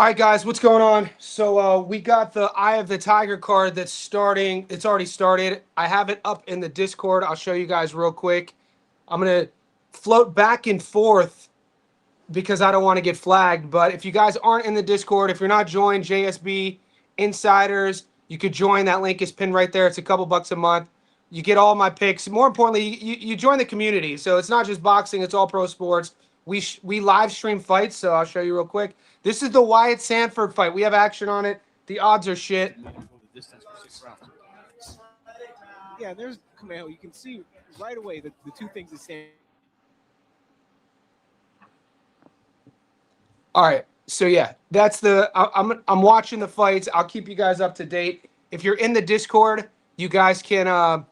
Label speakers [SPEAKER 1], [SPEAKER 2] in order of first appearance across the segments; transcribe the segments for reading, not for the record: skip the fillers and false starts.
[SPEAKER 1] All right, guys, what's going on? So we got the Eye of the Tiger card that's starting. It's already started. I have it up in the Discord. I'll show you guys real quick. I'm gonna float back and forth because I don't want to get flagged. But if you guys aren't in the Discord, if you're not joined, JSB Insiders, you could join. That link is pinned right there. It's a couple bucks a month. You get all my picks. More importantly, you join the community. So it's not just boxing; it's all pro sports. We live stream fights. So I'll show you real quick. This is the Wyatt Sanford fight. We have action on it. The odds are shit.
[SPEAKER 2] Yeah, there's Kameo. You can see right away the two things that stand.
[SPEAKER 1] All right. So yeah, that's I'm watching the fights. I'll keep you guys up to date. If you're in the Discord, you guys can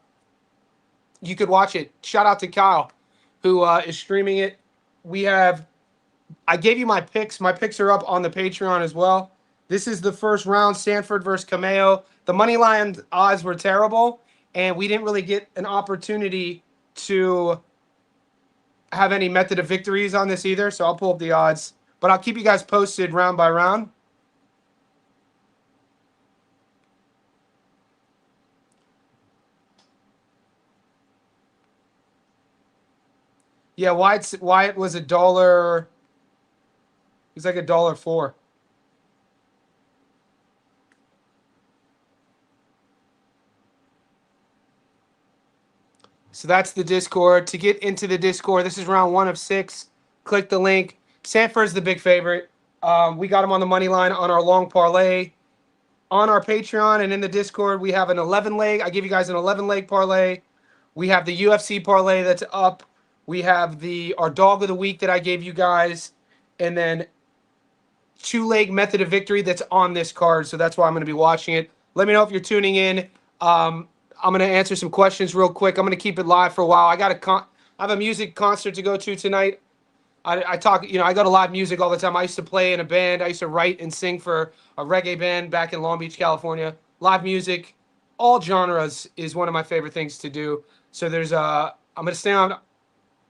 [SPEAKER 1] you could watch it. Shout out to Kyle, who is streaming it. We have I gave you my picks. My picks are up on the Patreon as well. This is the first round, Sanford versus Kameo. The money line odds were terrible, and we didn't really get an opportunity to have any method of victories on this either. So I'll pull up the odds, but I'll keep you guys posted round by round. Yeah, Wyatt was a dollar. He's like $1.04. So that's the Discord. To get into the Discord, this is round 1 of 6. Click the link. Sanford's the big favorite. We got him on the money line on our long parlay. On our Patreon and in the Discord, we have an 11 leg. I give you guys an 11 leg parlay. We have the UFC parlay that's up. We have our dog of the week that I gave you guys, and then 2-leg method of victory that's on this card. So that's why I'm going to be watching it. Let me know if you're tuning in. I'm going to answer some questions real quick. I'm going to keep it live for a while. I have a music concert to go to tonight. I talk, I go to live music all the time. I used to play in a band. I used to write and sing for a reggae band back in Long Beach, California. Live music, all genres is one of my favorite things to do. So I'm going to stay on.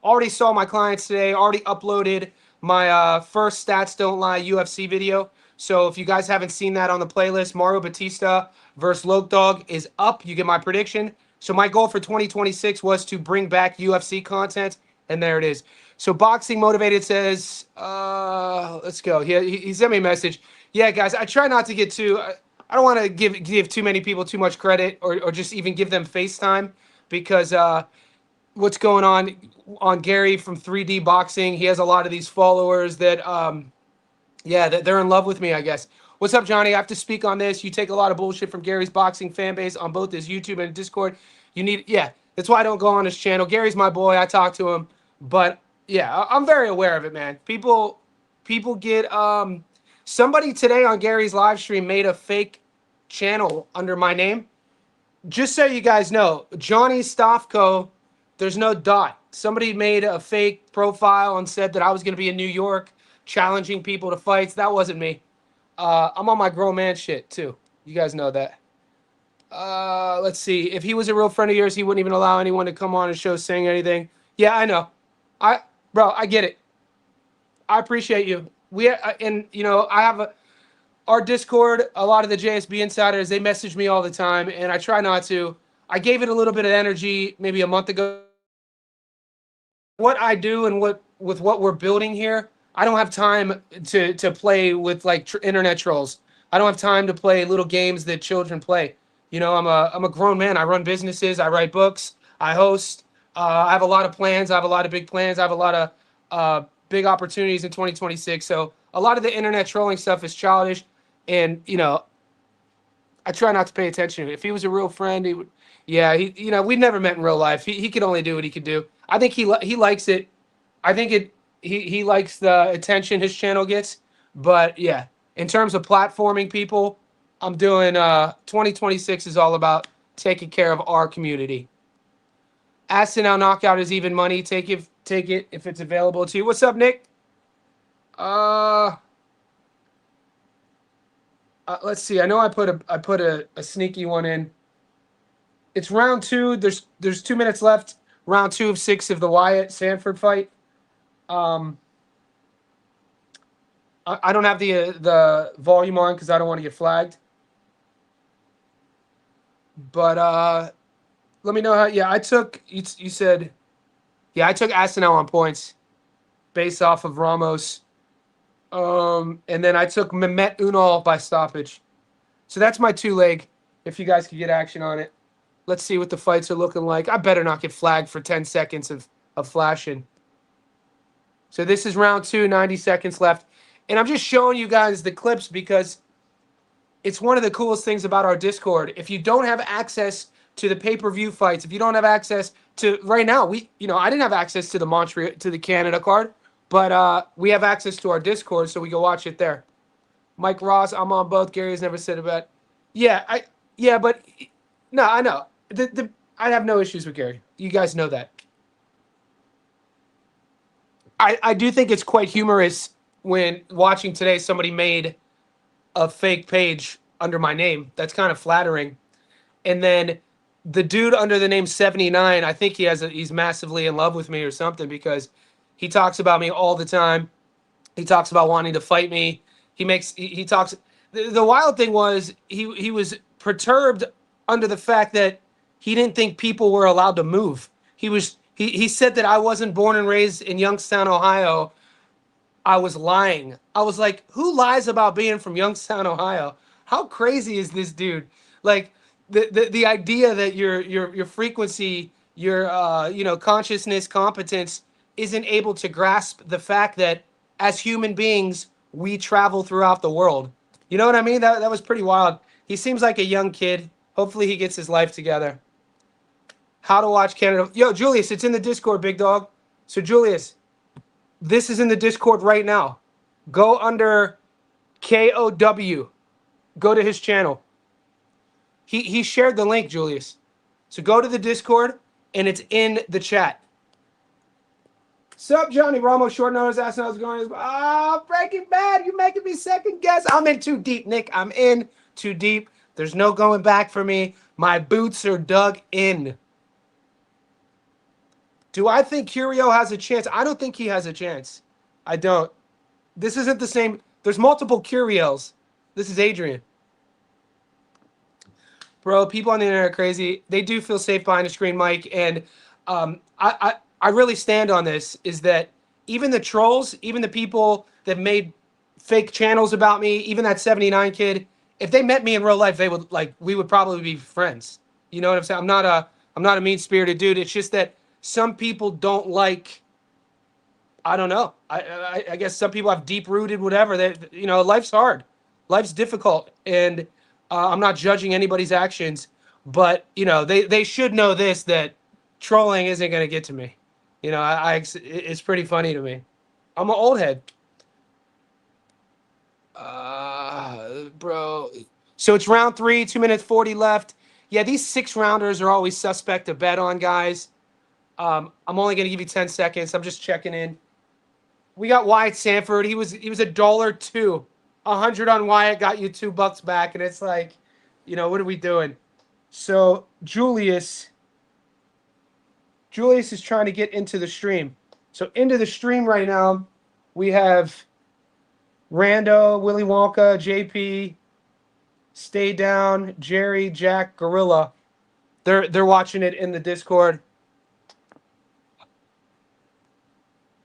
[SPEAKER 1] Already saw my clients today. Already uploaded my first Stats Don't Lie UFC video. So if you guys haven't seen that on the playlist, Mario Batista versus Loke Dog is up. You get my prediction. So my goal for 2026 was to bring back UFC content, and there it is. So Boxing Motivated says, let's go. He sent me a message. Yeah, guys, I try not to get I don't want to give too many people too much credit or just even give them FaceTime because what's going on Gary from 3D Boxing. He has a lot of these followers that, that they're in love with me, I guess. What's up, Johnny? I have to speak on this. You take a lot of bullshit from Gary's boxing fan base on both his YouTube and Discord. That's why I don't go on his channel. Gary's my boy. I talk to him, but yeah, I'm very aware of it, man. People get somebody today on Gary's live stream made a fake channel under my name. Just so you guys know, Johnny Stofko, there's no dot. Somebody made a fake profile and said that I was going to be in New York challenging people to fights. That wasn't me. I'm on my grown man shit, too. You guys know that. Let's see. If he was a real friend of yours, he wouldn't even allow anyone to come on his show saying anything. Yeah, I know. Bro, I get it. I appreciate you. I have our Discord, a lot of the JSB insiders, they message me all the time, and I try not to. I gave it a little bit of energy maybe a month ago. What I do and with what we're building here, I don't have time to play with like internet trolls. I don't have time to play little games that children play. I'm a grown man. I run businesses. I write books. I host. I have a lot of plans. I have a lot of big plans. I have a lot of big opportunities in 2026. So a lot of the internet trolling stuff is childish, and I try not to pay attention to it. If he was a real friend, he would. Yeah, we never met in real life. He could only do what he could do. I think he likes it. I think he likes the attention his channel gets. But yeah, in terms of platforming people, I'm doing 2026 is all about taking care of our community. Asinal knockout is even money. Take it if it's available to you. What's up, Nick? Let's see. I know I put a sneaky one in. It's round 2. There's 2 minutes left. Round 2 of 6 of the Wyatt Sanford fight. I don't have the volume on because I don't want to get flagged. But let me know how. Yeah, I took. You said. Yeah, I took Asenel on points based off of Ramos. And then I took Mehmet Unal by stoppage. So that's my 2-leg. If you guys could get action on it. Let's see what the fights are looking like. I better not get flagged for 10 seconds of flashing. So this is round 2, 90 seconds left. And I'm just showing you guys the clips because it's one of the coolest things about our Discord. If you don't have access to the pay-per-view fights, if you don't have access to right now, I didn't have access to the Canada card, but we have access to our Discord, so we go watch it there. Mike Ross, I'm on both. Gary has never said about. Yeah, but no, I know. I have no issues with Gary. You guys know that. I do think it's quite humorous when watching today somebody made a fake page under my name. That's kind of flattering. And then the dude under the name 79, I think he's massively in love with me or something because he talks about me all the time. He talks about wanting to fight me. He talks. The wild thing was he was perturbed under the fact that he didn't think people were allowed to move. He said that I wasn't born and raised in Youngstown, Ohio. I was lying. I was like, who lies about being from Youngstown, Ohio? How crazy is this dude? Like the idea that your frequency, your consciousness, competence isn't able to grasp the fact that as human beings we travel throughout the world. You know what I mean? That was pretty wild. He seems like a young kid. Hopefully he gets his life together. How to watch Canada. Yo, Julius, it's in the Discord, big dog. So Julius, this is in the Discord right now. Go under KOW. Go to his channel. He shared the link, Julius. So go to the Discord, and it's in the chat. Sup, Johnny Ramos, short notice, asking how's it going. Breaking Bad, you making me second guess. I'm in too deep, Nick. I'm in too deep. There's no going back for me. My boots are dug in. Do I think Curio has a chance? I don't think he has a chance. I don't. This isn't the same. There's multiple Curiels. This is Adrian. Bro, people on the internet are crazy. They do feel safe behind a screen, Mike. And I really stand on this, is that even the trolls, even the people that made fake channels about me, even that 79 kid, if they met me in real life, we would probably be friends. You know what I'm saying? I'm not a mean-spirited dude. It's just that some people don't like, I don't know. I guess some people have deep-rooted whatever. Life's hard. Life's difficult. And I'm not judging anybody's actions. But, they should know this, that trolling isn't going to get to me. It's pretty funny to me. I'm an old head. Bro. So it's round 3, 2 minutes 40 left. Yeah, these 6-rounders are always suspect to bet on, guys. I'm only going to give you 10 seconds. I'm just checking in. We got Wyatt Sanford. He was $1.02. 100 on Wyatt got you $2 back, and it's like, what are we doing? So Julius is trying to get into the stream. So into the stream right now, we have Rando, Willy Wonka, JP, Stay Down, Jerry, Jack, Gorilla. They're watching it in the Discord.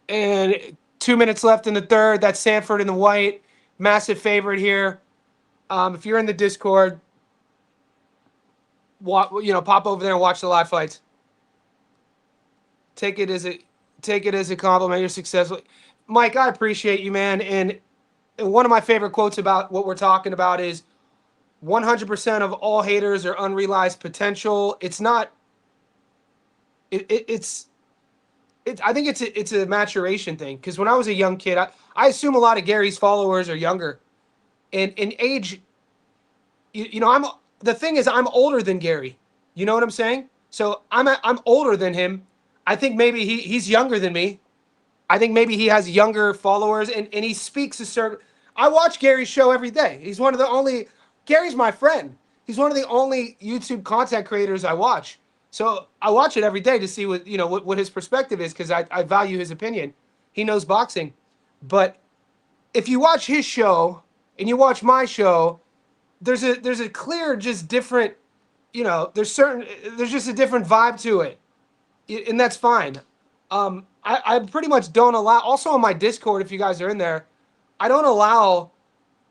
[SPEAKER 1] And 2 minutes left in the third. That's Sanford in the white. Massive favorite here. If you're in the Discord, pop over there and watch the live fights. Take it as a compliment. You're successful. Mike, I appreciate you, man. And one of my favorite quotes about what we're talking about is 100% of all haters are unrealized potential. It's not. I think it's a maturation thing, because when I was a young kid, I assume a lot of Gary's followers are younger, and in age, the thing is, I'm older than Gary. You know what I'm saying? So I'm older than him. I think maybe he's younger than me. I think maybe he has younger followers, and he speaks a certain. I watch Gary's show every day. He's one of the only. Gary's my friend. He's one of the only YouTube content creators I watch. So I watch it every day to see what his perspective is, because I value his opinion. He knows boxing. But if you watch his show and you watch my show, there's a clear, just different, there's just a different vibe to it, and that's fine. I pretty much don't allow. Also on my Discord, if you guys are in there, I don't allow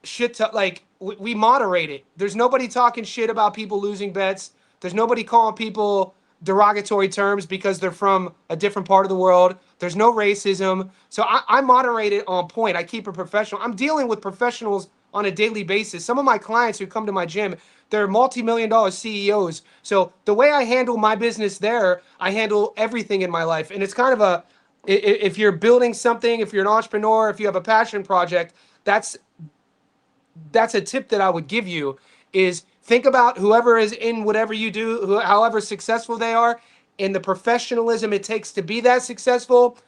[SPEAKER 1] shit to like we moderate it. There's nobody talking shit about people losing bets. There's nobody calling people derogatory terms because they're from a different part of the world. There's no racism. So I moderate it on point. I keep it professional. I'm dealing with professionals on a daily basis. Some of my clients who come to my gym, they're multi-million dollar CEOs. So the way I handle my business there, I handle everything in my life. And it's kind of if you're building something, if you're an entrepreneur, if you have a passion project, that's a tip that I would give you is think about whoever is in whatever you do, however successful they are, and the professionalism it takes to be that successful.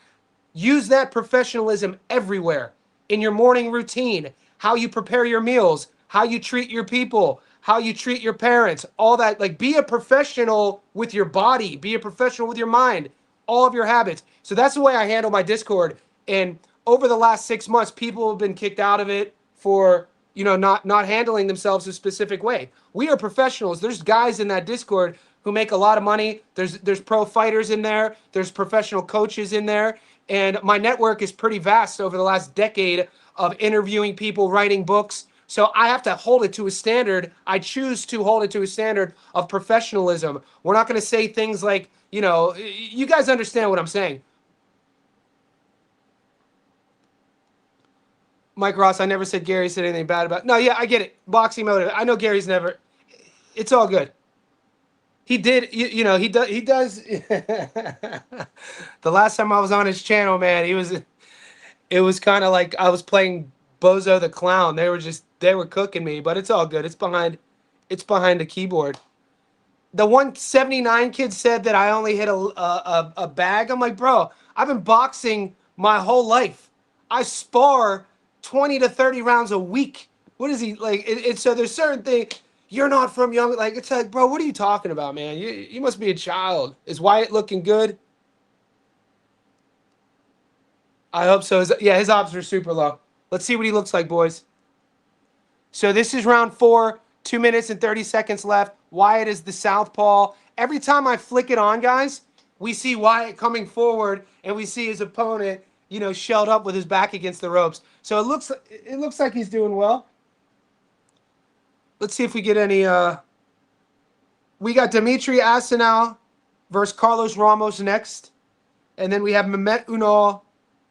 [SPEAKER 1] Use that professionalism everywhere in your morning routine, how you prepare your meals, how you treat your people, how you treat your parents, all that. Like, be a professional with your body, be a professional with your mind, all of your habits. So that's the way I handle my Discord. And over the last 6 months, people have been kicked out of it for not handling themselves a specific way. We are professionals. There's guys in that Discord who make a lot of money. There's pro fighters in there. There's professional coaches in there. And my network is pretty vast over the last decade of interviewing people, writing books. So I have to hold it to a standard. I choose to hold it to a standard of professionalism. We're not going to say things like, you guys understand what I'm saying. Mike Ross, I never said Gary said anything bad about. No, yeah, I get it. Boxing motive. I know Gary's never. It's all good. He did, he does. He does. The last time I was on his channel, man, it was kind of like I was playing Bozo the Clown. They were cooking me, but it's all good. It's behind the keyboard. The 179 kid said that I only hit a bag. I'm like, bro, I've been boxing my whole life. I spar 20 to 30 rounds a week. What is he like? So there's certain things. You're not from young. Like, it's like, bro, what are you talking about, man? You must be a child. Is Wyatt looking good? I hope so. His odds are super low. Let's see what he looks like, boys. So this is round 4, 2 minutes and 30 seconds left. Wyatt is the southpaw. Every time I flick it on, guys, we see Wyatt coming forward, and we see his opponent, shelled up with his back against the ropes. So it looks like he's doing well. Let's see if we get any. We got Dimitri Asenal versus Carlos Ramos next, and then we have Mehmet Unal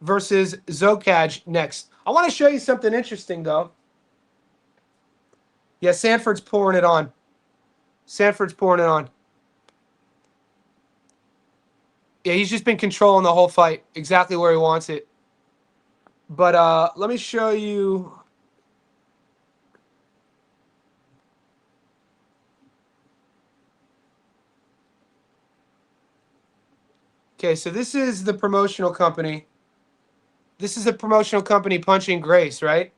[SPEAKER 1] versus Zokaj next. I want to show you something interesting, though. Yeah, Sanford's pouring it on. Sanford's pouring it on. Yeah, he's just been controlling the whole fight exactly where he wants it. But let me show you. Okay, so this is the promotional company. This is a promotional company, Punching Grace, right?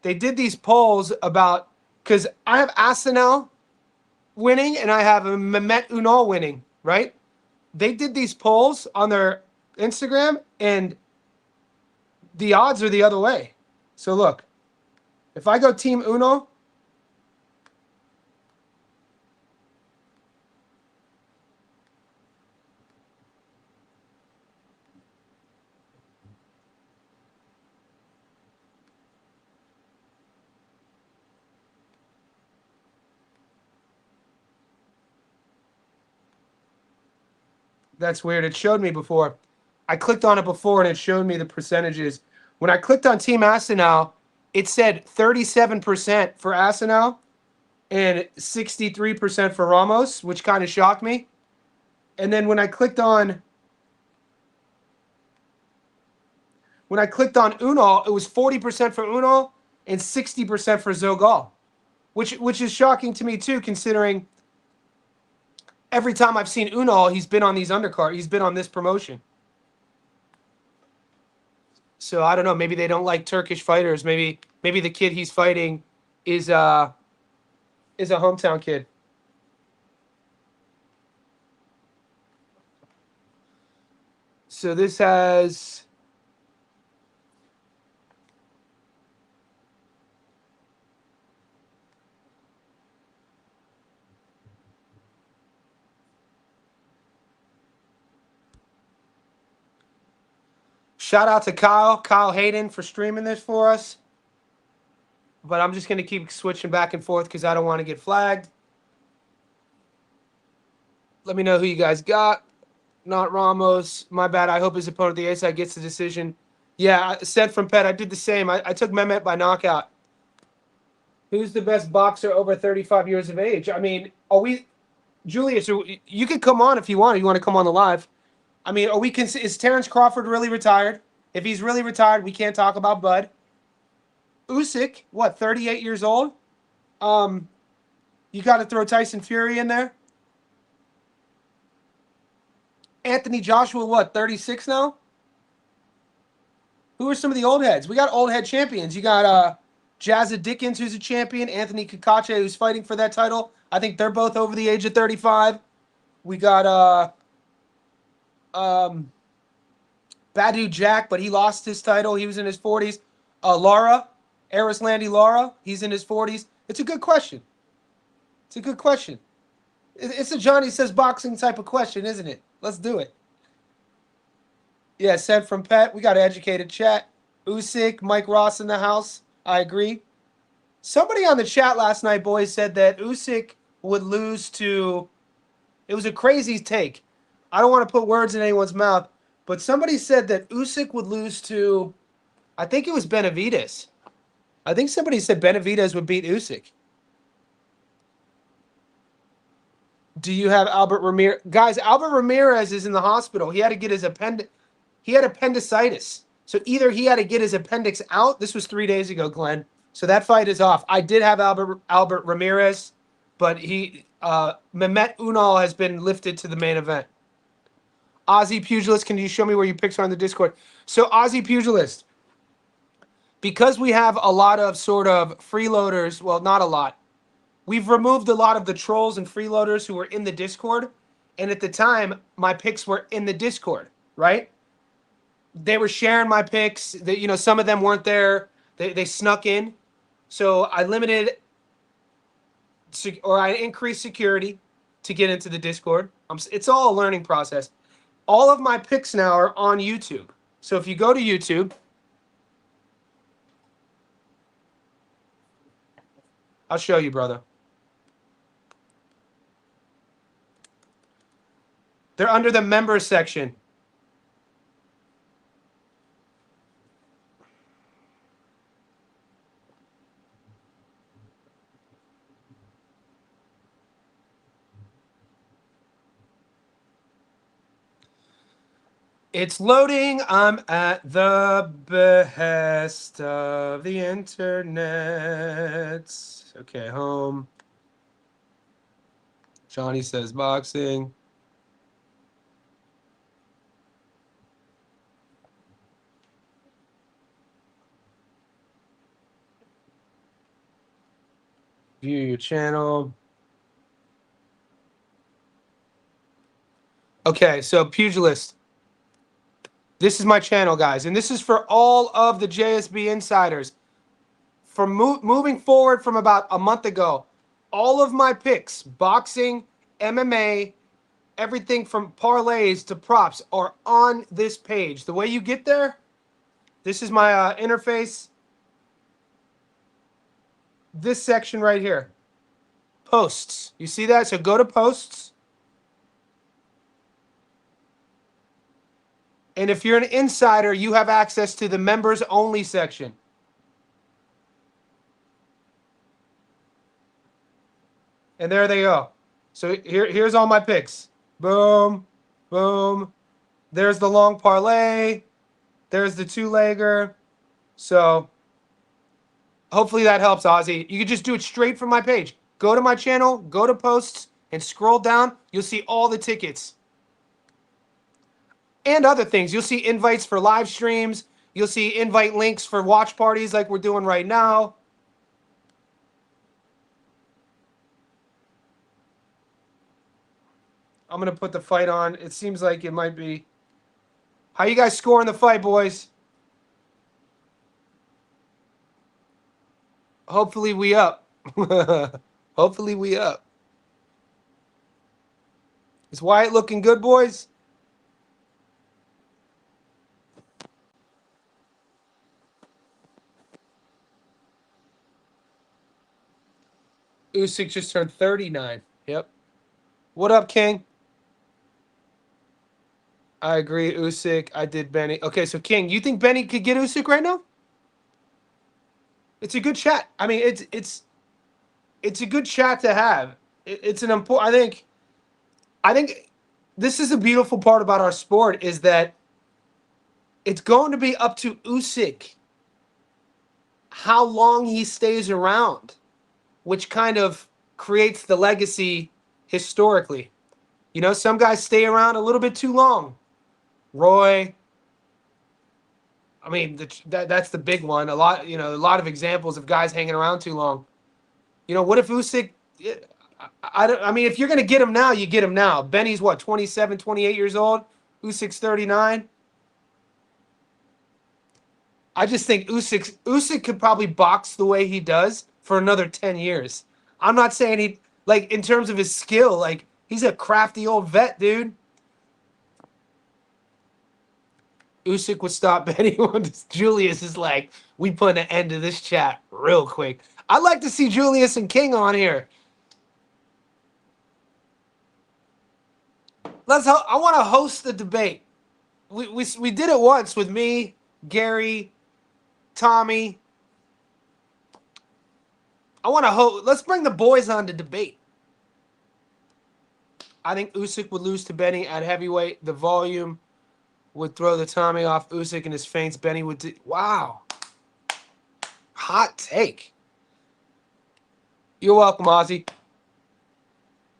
[SPEAKER 1] They did these polls about, because I have Asenal winning and I have Mehmet Unal winning, right? They did these polls on their Instagram, and the odds are the other way. So look, if I go Team Uno, that's weird. It showed me before. I clicked on it before and it showed me the percentages. When I clicked on Team Asenal, it said 37% for Asenal and 63% for Ramos, which kind of shocked me. And then when I clicked on Unal, it was 40% for Unal and 60% for Zogal, which is shocking to me too, considering every time I've seen Unal, he's been on these undercard. He's been on this promotion. So I don't know. Maybe they don't like Turkish fighters. Maybe the kid he's fighting is a hometown kid. So this has Shout out to Kyle Hayden for streaming this for us. But I'm just going to keep switching back and forth because I don't want to get flagged. Let me know who you guys got. Not Ramos. My bad. I hope his opponent, the A-side, gets the decision. Yeah, said from Pet. I did the same. I took Mehmet by knockout. Who's the best boxer over 35 years of age? I mean, are we... Julius, you could come on if you want. You want to come on the live. I mean, is Terrence Crawford really retired? If he's really retired, we can't talk about Bud. Usyk, what, 38 years old? You got to throw Tyson Fury in there. Anthony Joshua, what, 36 now? Who are some of the old heads? We got old head champions. You got Jazza Dickens, who's a champion. Anthony Kakache, who's fighting for that title. I think they're both over the age of 35. We got Badu Jack, but he lost his title. He was in his 40s. Arislandi Lara, he's in his 40s. It's a good question. It's a good question. It's a Johnny Says Boxing type of question, isn't it? Let's do it. Yeah, said from Pet. We got an educated chat. Usyk, Mike Ross in the house. I agree. Somebody on the chat last night, boys, said that Usyk would lose to... It was a crazy take. I don't want to put words in anyone's mouth, but somebody said that Usyk would lose to... I think it was Benavidez. I think somebody said Benavidez would beat Usyk. Do you have Albert Ramirez? Guys, Albert Ramirez is in the hospital. He had to get his He had appendicitis. So either he had to get his appendix out. This was 3 days ago, Glenn. So that fight is off. I did have Albert Ramirez, but Mehmet Unal has been lifted to the main event. Aussie Pugilist, can you show me where your picks are on the Discord? So Aussie Pugilist, because we have a lot of sort of freeloaders, well, not a lot. We've removed a lot of the trolls and freeloaders who were in the Discord. And at the time, my picks were in the Discord, right? They were sharing my picks. Some of them weren't there. They snuck in. So I I increased security to get into the Discord. It's all a learning process. All of my picks now are on YouTube. So if you go to YouTube, I'll show you, brother. They're under the members section. It's loading. I'm at the behest of the internet. Okay, home. Johnny Says Boxing. View your channel. Okay, so Pugilist. This is my channel, guys, and this is for all of the JSB insiders. For moving forward from about a month ago, all of my picks, boxing, MMA, everything from parlays to props are on this page. The way you get there, this is my interface. This section right here, posts. You see that? So go to posts. And if you're an insider, you have access to the members only section. And there they go. So here's all my picks. Boom, boom. There's the long parlay. There's the two-legger. So hopefully that helps, Ozzy. You can just do it straight from my page. Go to my channel, go to posts, and scroll down. You'll see all the tickets. And other things. You'll see invites for live streams. You'll see invite links for watch parties like we're doing right now. I'm going to put the fight on. It seems like it might be. How you guys scoring the fight, boys? Hopefully we up. Hopefully we up. Is Wyatt looking good, boys? Usyk just turned 39. Yep. What up, King? I agree. Usyk. I did Benny. Okay, so King, you think Benny could get Usyk right now? It's a good chat. I mean, it's a good chat to have. It's an important. I think this is a beautiful part about our sport is that it's going to be up to Usyk how long he stays around, which kind of creates the legacy historically. You know, some guys stay around a little bit too long. Roy. I mean, that's the big one. A lot of examples of guys hanging around too long. You know, what if Usyk? I mean, if you're gonna get him now, you get him now. Benny's what, 27, 28 years old. Usyk's 39. I just think Usyk could probably box the way he does for another 10 years. I'm not saying he like in terms of his skill, like he's a crafty old vet, dude. Usyk would stop Benny once. Julius is like, we put an end to this chat real quick. I'd like to see Julius and King on here. I want to host the debate. We did it once with me, Gary, Tommy. I want to host. Let's bring the boys on to debate. I think Usyk would lose to Benny at heavyweight. The volume would throw the Tommy off Usyk and his feints. Benny would do. Wow. Hot take. You're welcome, Ozzy.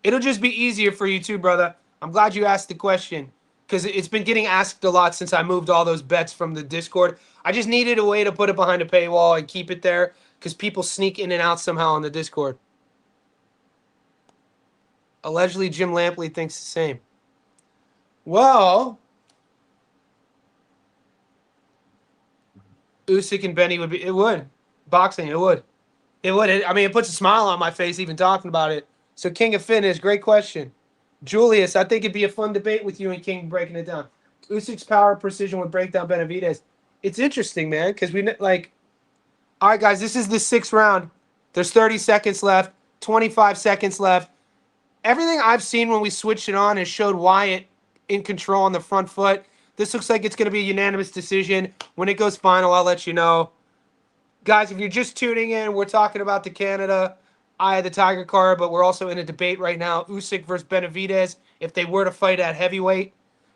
[SPEAKER 1] It'll just be easier for you too, brother. I'm glad you asked the question because it's been getting asked a lot since I moved all those bets from the Discord. I just needed a way to put it behind a paywall and keep it there because people sneak in and out somehow on the Discord. Allegedly, Jim Lampley thinks the same. Well, Usyk and Benny would be. It would. Boxing, it would. It would. I mean, it puts a smile on my face even talking about it. So, King of Fitness, great question. Julius, I think it'd be a fun debate with you and King breaking it down. Usyk's power precision would break down Benavidez. It's interesting, man, because we like. All right, guys, this is the 6th round. There's 30 seconds left, 25 seconds left. Everything I've seen when we switched it on has showed Wyatt in control on the front foot. This looks like it's going to be a unanimous decision. When it goes final, I'll let you know. Guys, if you're just tuning in, we're talking about the Canada Eye of the Tiger card, but we're also in a debate right now. Usyk versus Benavidez, if they were to fight at heavyweight.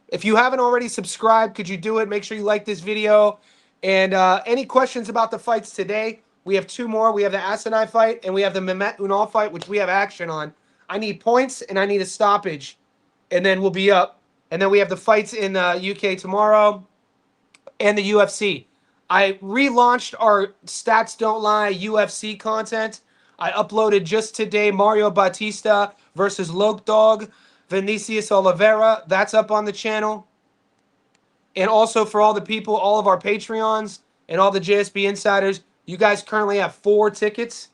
[SPEAKER 1] If you haven't already subscribed, could you do it? Make sure you like this video. And any questions about the fights today? We have 2 more. We have the Asinai fight, and we have the Mehmet Unal fight, which we have action on. I need points, and I need a stoppage, and then we'll be up. And then we have the fights in UK tomorrow and the UFC. I relaunched our Stats Don't Lie UFC content. I uploaded just today Mario Bautista versus Loke Dog, Vinicius Oliveira. That's up on the channel. And also for all the people, all of our Patreons and all the JSB insiders, you guys currently have 4 tickets,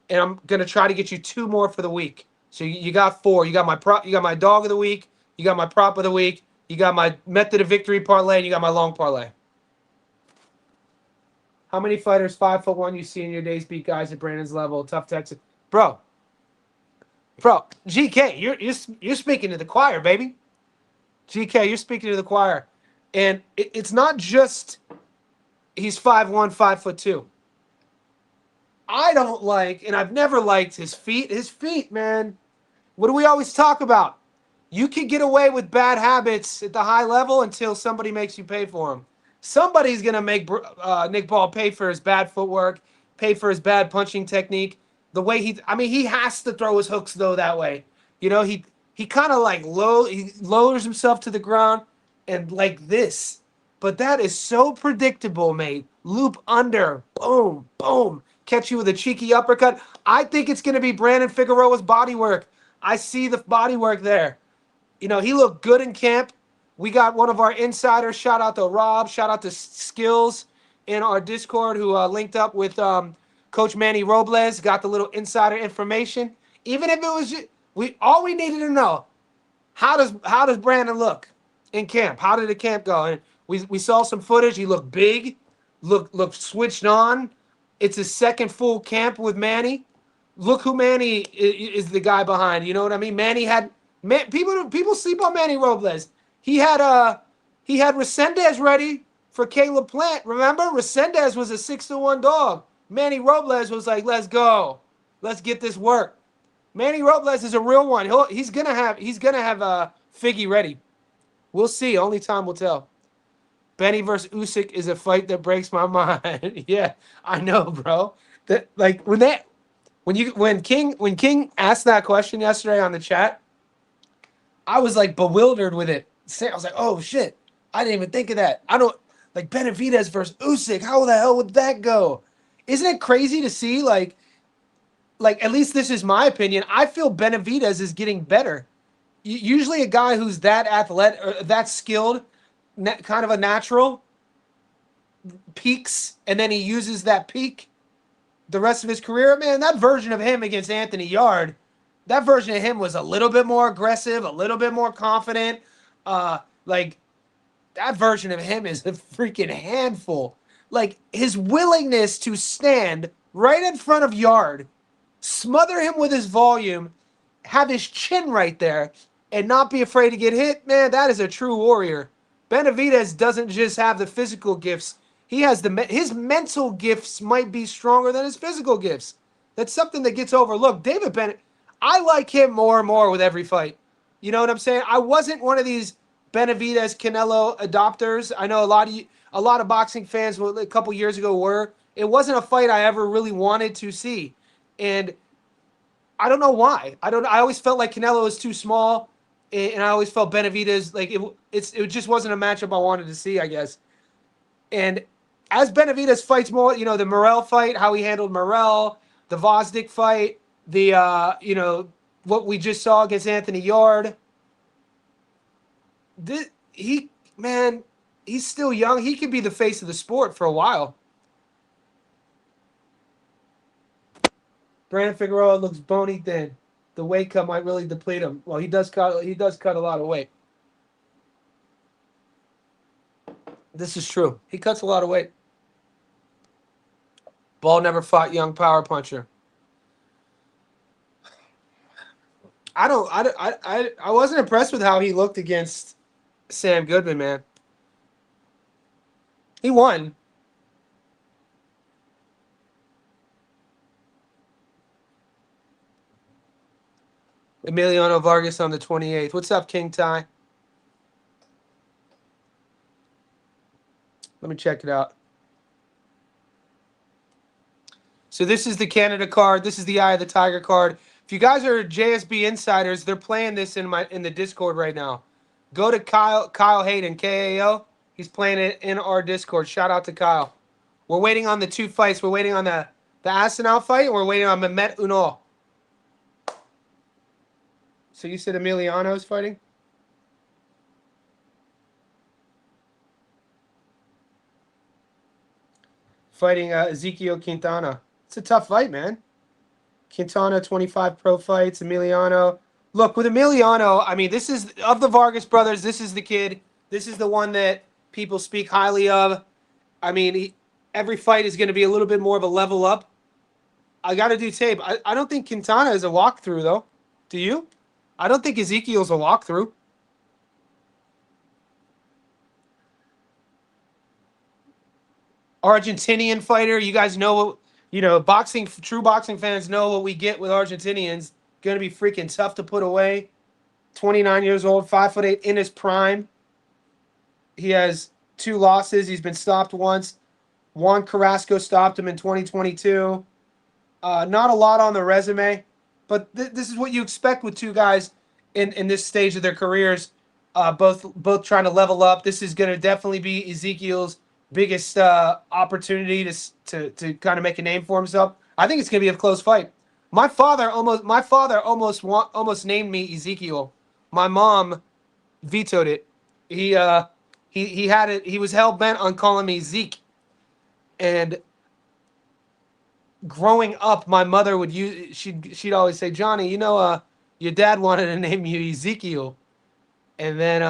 [SPEAKER 1] and I'm gonna try to get you 2 more for the week. So you got 4. You got my prop. You got my dog of the week. You got my prop of the week. You got my method of victory parlay. And you got my long parlay. How many fighters 5'1" you see in your days beat guys at Brandon's level? Tough Texas, bro. GK, you're speaking to the choir, baby. GK, you're speaking to the choir, and it's not just he's 5'1", 5'2". I don't like, and I've never liked his feet. His feet, man. What do we always talk about? You can get away with bad habits at the high level until somebody makes you pay for them. Somebody's going to make Nick Ball pay for his bad footwork, pay for his bad punching technique. The way he has to throw his hooks, though, that way. You know, he kind of like he lowers himself to the ground and like this. But that is so predictable, mate. Loop under, boom, boom. Catch you with a cheeky uppercut. I think it's going to be Brandon Figueroa's body work. I see the body work there. You know, he looked good in camp. We got one of our insiders. Shout out to Rob. Shout out to Skills in our Discord who linked up with Coach Manny Robles. Got the little insider information. Even if it was all we needed to know. How does Brandon look in camp? How did the camp go? And we saw some footage. He looked big. Looked switched on. It's his 2nd full camp with Manny. Look who Manny is the guy behind. You know what I mean? People sleep on Manny Robles. He had Resendez ready for Caleb Plant. Remember, Resendez was a 6-1 dog. Manny Robles was like, let's go, let's get this work. Manny Robles is a real one. He's gonna have Figgy ready. We'll see. Only time will tell. Benny versus Usyk is a fight that breaks my mind. Yeah, I know, bro. That like when King asked that question yesterday on the chat, I was like bewildered with it. I was like, oh shit, I didn't even think of that. I don't like Benavidez versus Usyk. How the hell would that go? Isn't it crazy to see like at least this is my opinion. I feel Benavidez is getting better. Usually a guy who's that athletic or that skilled, kind of a natural, peaks and then he uses that peak the rest of his career. Man, that version of him against Anthony Yard, that version of him was a little bit more aggressive, a little bit more confident. Like that version of him is a freaking handful. Like his willingness to stand right in front of Yard, smother him with his volume, have his chin right there, and not be afraid to get hit, man, that is a true warrior. Benavidez doesn't just have the physical gifts. He has his mental gifts might be stronger than his physical gifts. That's something that gets overlooked. David Bennett, I like him more and more with every fight. You know what I'm saying? I wasn't one of these Benavidez Canelo adopters. I know a lot of boxing fans a couple years ago were. It wasn't a fight I ever really wanted to see. And I don't know why. I always felt like Canelo was too small, and I always felt Benavidez like it just wasn't a matchup I wanted to see, I guess. And as Benavidez fights more, you know, the Morrell fight, how he handled Morrell, the Vosdick fight, the you know, what we just saw against Anthony Yard. He's still young. He could be the face of the sport for a while. Brandon Figueroa looks bony thin. The weight cut might really deplete him. Well, he does cut a lot of weight. This is true. He cuts a lot of weight. Ball never fought young power puncher. I wasn't impressed with how he looked against Sam Goodman, man. He won. Emiliano Vargas on the 28th. What's up, King Ty? Let me check it out. So this is the Canada card. This is the Eye of the Tiger card. If you guys are JSB insiders, they're playing this in the Discord right now. Go to Kyle Hayden, KAO. He's playing it in our Discord. Shout out to Kyle. We're waiting on the two fights. We're waiting on the Asenal fight, and we're waiting on Mehmet Unal. So you said Emiliano's fighting? Fighting Ezekiel Quintana. It's a tough fight, man. Quintana, 25 pro fights. Emiliano. Look, with Emiliano, I mean, this is, of the Vargas brothers, this is the kid. This is the one that people speak highly of. I mean, every fight is going to be a little bit more of a level up. I got to do tape. I don't think Quintana is a walkthrough, though. Do you? I don't think Ezekiel's a walkthrough. Argentinian fighter. You guys know what, you know, true boxing fans know what we get with Argentinians. Going to be freaking tough to put away. 29 years old, 5'8", in his prime. He has 2 losses. He's been stopped once. Juan Carrasco stopped him in 2022. Not a lot on the resume, but this is what you expect with two guys in this stage of their careers, both trying to level up. This is going to definitely be Ezekiel's biggest opportunity to kind of make a name for himself. I think it's going to be a close fight. My father almost named me Ezekiel. My mom vetoed it. He had it. He was hell bent on calling me Zeke. And growing up, my mother would she'd always say, Johnny, you know, your dad wanted to name you Ezekiel. And then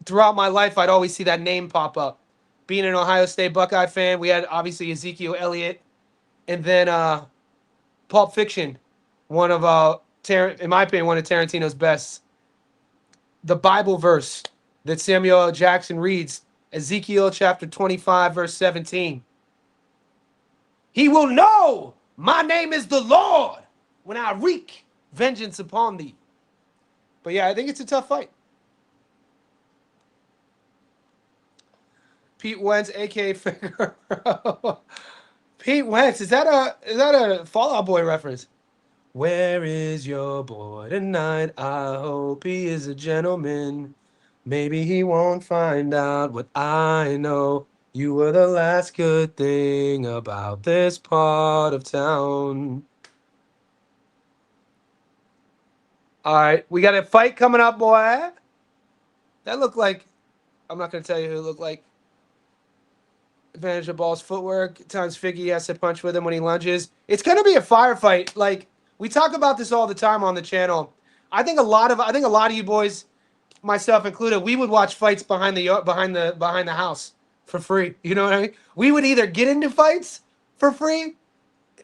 [SPEAKER 1] throughout my life, I'd always see that name pop up. Being an Ohio State Buckeye fan, we had obviously Ezekiel Elliott. And then Pulp Fiction, one of in my opinion, one of Tarantino's best. The Bible verse that Samuel L. Jackson reads, Ezekiel chapter 25, verse 17. He will know my name is the Lord when I wreak vengeance upon thee. But yeah, I think it's a tough fight. Pete Wentz, aka Figueroa. Pete Wentz, is that a Fall Out Boy reference? Where is your boy tonight? I hope he is a gentleman. Maybe he won't find out what I know. You were the last good thing about this part of town. All right, we got a fight coming up, boy. That looked like, I'm not going to tell you who it looked like. Advantage of Ball's footwork. Times Figgy has to punch with him when he lunges. It's going to be a firefight. Like, we talk about this all the time on the channel. I think a lot of you boys, myself included, we would watch fights behind the house for free. You know what I mean? We would either get into fights for free,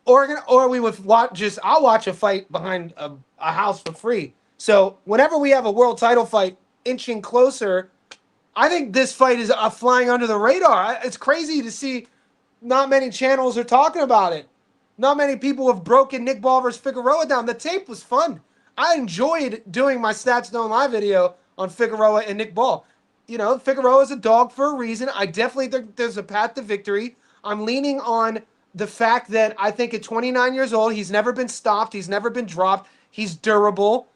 [SPEAKER 1] or we would I'll watch a fight behind a house for free. So whenever we have a world title fight inching closer, I think this fight is flying under the radar. It's crazy to see not many channels are talking about it. Not many people have broken Nick Ball versus Figueroa down. The tape was fun. I enjoyed doing my Stats Don't Lie video on Figueroa and Nick Ball. You know, Figueroa is a dog for a reason. I definitely think there's a path to victory. I'm leaning on the fact that I think at 29 years old, he's never been stopped. He's never been dropped. He's durable.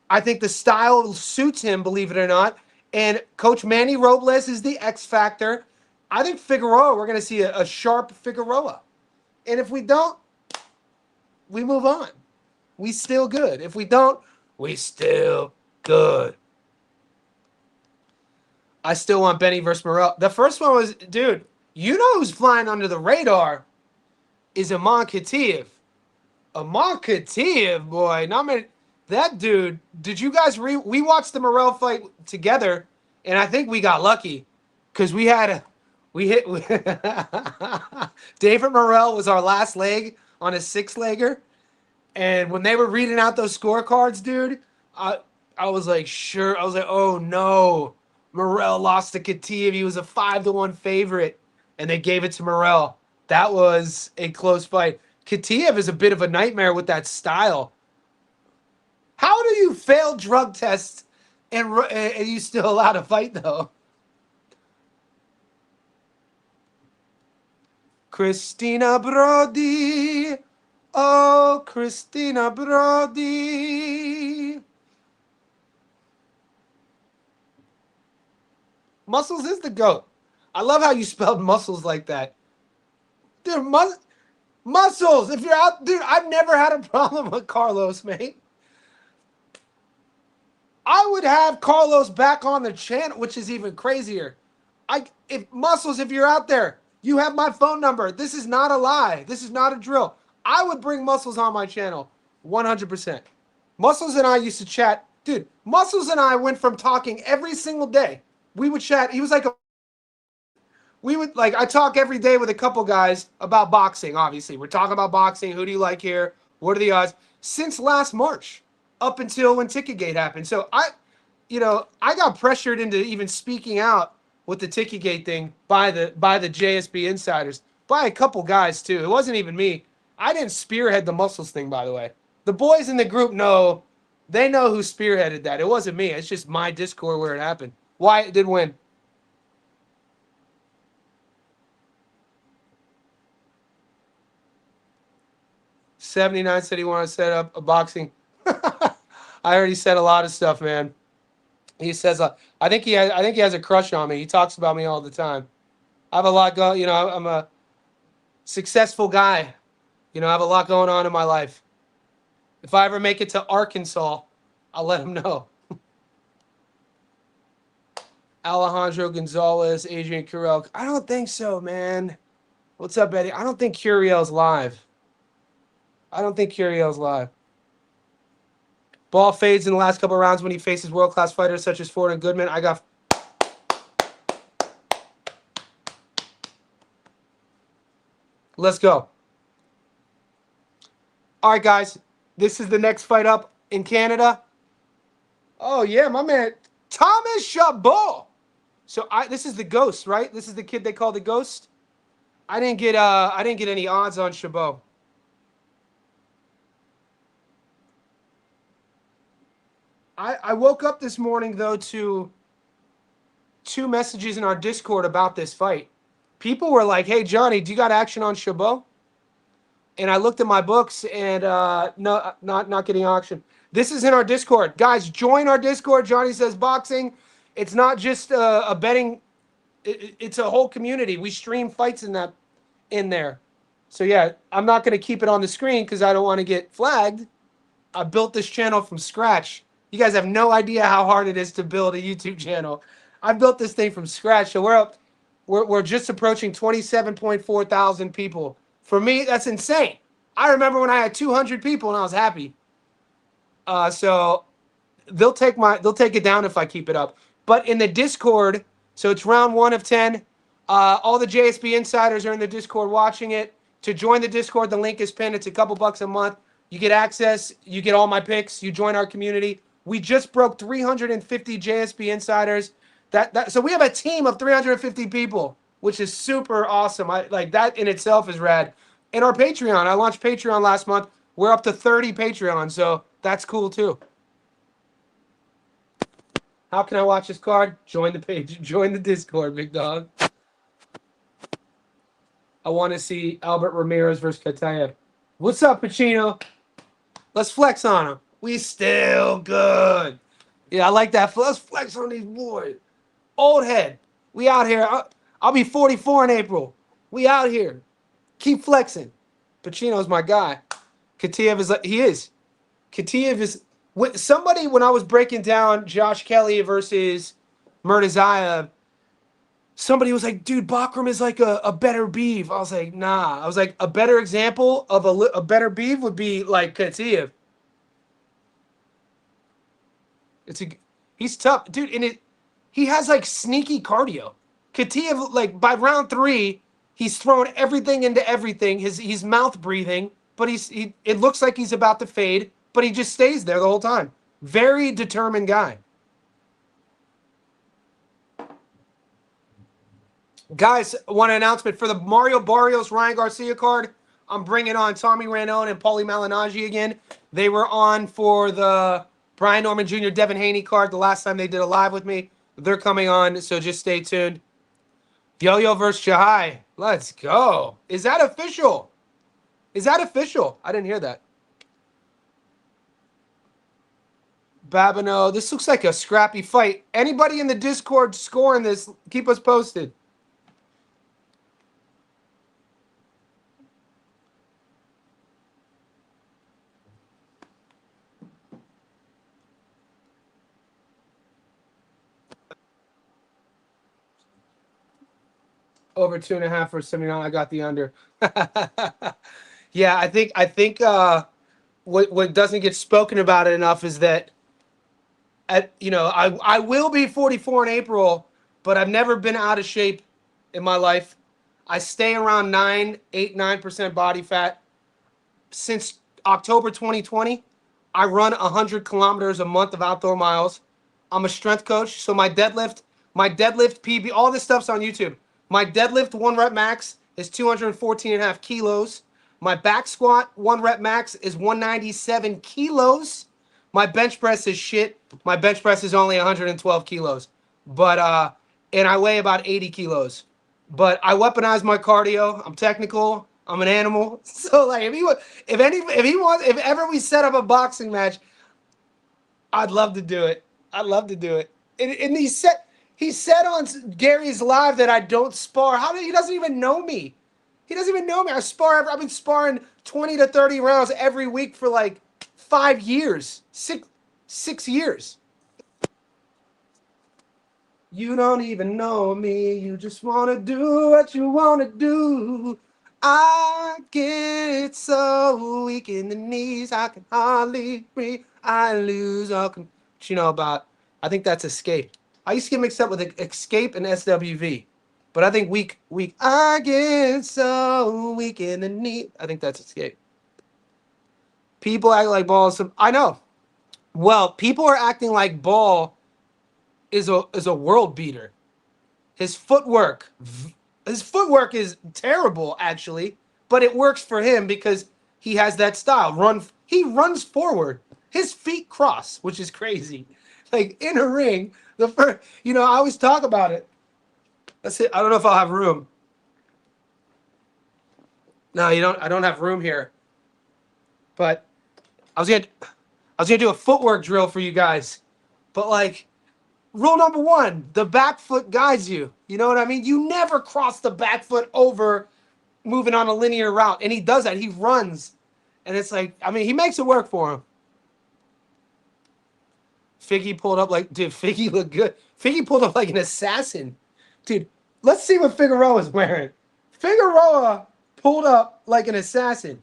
[SPEAKER 1] I think the style suits him, believe it or not. And Coach Manny Robles is the X factor. I think Figueroa, we're going to see a sharp Figueroa. And if we don't, we move on. We still good. If we don't, we still good. I still want Benny versus Morrell. The first one was, dude, you know who's flying under the radar is Amon Khatiev. Amon Khatiev, boy. Not many. That dude, did you guys we watched the Morrell fight together, and I think we got lucky because we hit David Morrell was our last leg on a 6-legger, and when they were reading out those scorecards, dude, I was like, sure. I was like, oh no. Morrell lost to Khatiev. He was a 5-1 favorite, and they gave it to Morrell. That was a close fight. Khatiev is a bit of a nightmare with that style. How do you fail drug tests and you still allowed to fight, though? Christina Brody. Oh, Christina Brody. Muscles is the GOAT. I love how you spelled muscles like that. Dude, Muscles, if you're out, dude, I've never had a problem with Carlos, mate. I would have Carlos back on the channel, which is even crazier. If Muscles, if you're out there, you have my phone number. This is not a lie. This is not a drill. I would bring Muscles on my channel, 100%. Muscles and I used to chat. Dude, Muscles and I went from talking every single day. We would chat. He was like I talk every day with a couple guys about boxing, obviously. We're talking about boxing. Who do you like here? What are the odds? Since last March, up until when Ticketgate happened. So I got pressured into even speaking out with the Ticketgate thing by the JSB insiders, by a couple guys too. It wasn't even me. I didn't spearhead the Muscles thing, by the way. The boys in the group know. They know who spearheaded that. It wasn't me. It's just my Discord where it happened. Wyatt did win. $79 said he wanted to set up a boxing. I already said a lot of stuff, man. He says, I think he has a crush on me. He talks about me all the time. I have a lot going. I'm a successful guy. I have a lot going on in my life. If I ever make it to Arkansas, I'll let him know. Alejandro Gonzalez, Adrian Curiel. I don't think so, man. What's up, Eddie? I don't think Curiel's live. Ball fades in the last couple of rounds when he faces world-class fighters such as Ford and Goodman. Let's go. All right, guys. This is the next fight up in Canada. Oh, yeah, my man. Thomas Chabot. So this is the Ghost, right? This is the kid they call the Ghost. I didn't get any odds on Chabot. I woke up this morning though to 2 messages in our Discord about this fight. People were like, "Hey Johnny, do you got action on Chabot?" And I looked at my books and no, not getting action. This is in our Discord, guys. Join our Discord. Johnny Says Boxing. It's not just a betting. It's a whole community. We stream fights in there. So yeah, I'm not going to keep it on the screen because I don't want to get flagged. I built this channel from scratch. You guys have no idea how hard it is to build a YouTube channel. I built this thing from scratch. So we're just approaching 27.4 thousand people. For me, that's insane. I remember when I had 200 people and I was happy. So they'll take it down if I keep it up. But in the Discord, so it's round 1 of 10. All the JSB insiders are in the Discord watching it. To join the Discord, the link is pinned. It's a couple bucks a month. You get access. You get all my picks. You join our community. We just broke 350 JSB insiders. So we have a team of 350 people, which is super awesome. Like that in itself is rad. And our Patreon, I launched Patreon last month. We're up to 30 Patreon, so that's cool too. How can I watch this card? Join the page. Join the Discord, big dog. I want to see Albert Ramirez versus Katayev. What's up, Pacino? Let's flex on him. We still good. Yeah, I like that. Let's flex on these boys. Old head. We out here. I'll be 44 in April. We out here. Keep flexing. Pacino's my guy. Katayev is like, he is. Katayev is somebody when I was breaking down Josh Kelly versus Murtazaev. Somebody was like, dude, Bakram is like a better Beeve. I was like, nah. I was like, a better example of a better Beeve would be like Katayev. He's tough, dude, and he has like sneaky cardio. Katayev, like by round 3, he's throwing everything into everything. He's mouth breathing, but it looks like he's about to fade, but he just stays there the whole time. Very determined guy. Guys, one announcement for the Mario Barrios Ryan Garcia card. I'm bringing on Tommy Ranone and Paulie Malignaggi again. They were on for the Brian Norman Jr. Devin Haney card the last time they did a live with me. They're coming on, so just stay tuned. Yo-Yo versus Shahai. Let's go. Is that official? Is that official? I didn't hear that. Babineau. This looks like a scrappy fight. Anybody in the Discord scoring this, keep us posted. Over 2.5 for 79. I got the under. Yeah, I think what doesn't get spoken about enough is that I will be 44 in April, but I've never been out of shape in my life. I stay around 9% body fat. Since October 2020, I run 100 kilometers a month of outdoor miles. I'm a strength coach, so my deadlift PB, all this stuff's on YouTube. My deadlift 1 rep max is 214.5 kilos. My back squat 1 rep max is 197 kilos. My bench press is shit. My bench press is only 112 kilos. But and I weigh about 80 kilos. But I weaponize my cardio. I'm technical. I'm an animal. So like if ever we set up a boxing match, I'd love to do it. I'd love to do it. And he said on Gary's live that I don't spar. He doesn't even know me. He doesn't even know me. I've been sparring 20 to 30 rounds every week for like 5 years. 6 years. You don't even know me. You just want to do what you want to do. I get so weak in the knees. I can hardly breathe. I lose all about. I think that's Escape. I used to get mixed up with Escape and SWV. But I think weak. I get so weak in the knee. I think that's Escape. People act like Ball is. I know. Well, people are acting like Ball is a world beater. His footwork, his footwork is terrible actually, but it works for him because he has that style. He runs forward. His feet cross, which is crazy. Like in a ring, the first, I always talk about it. That's it. I don't know if I'll have room. No, you don't. I don't have room here. But I was gonna do a footwork drill for you guys. But like, rule number one, the back foot guides you. You know what I mean? You never cross the back foot over moving on a linear route. And he does that. He runs. And it's like, I mean, he makes it work for him. Figgy pulled up like, dude, Figgy looked good. Figgy pulled up like an assassin. Dude, let's see what Figueroa is wearing. Figueroa pulled up like an assassin.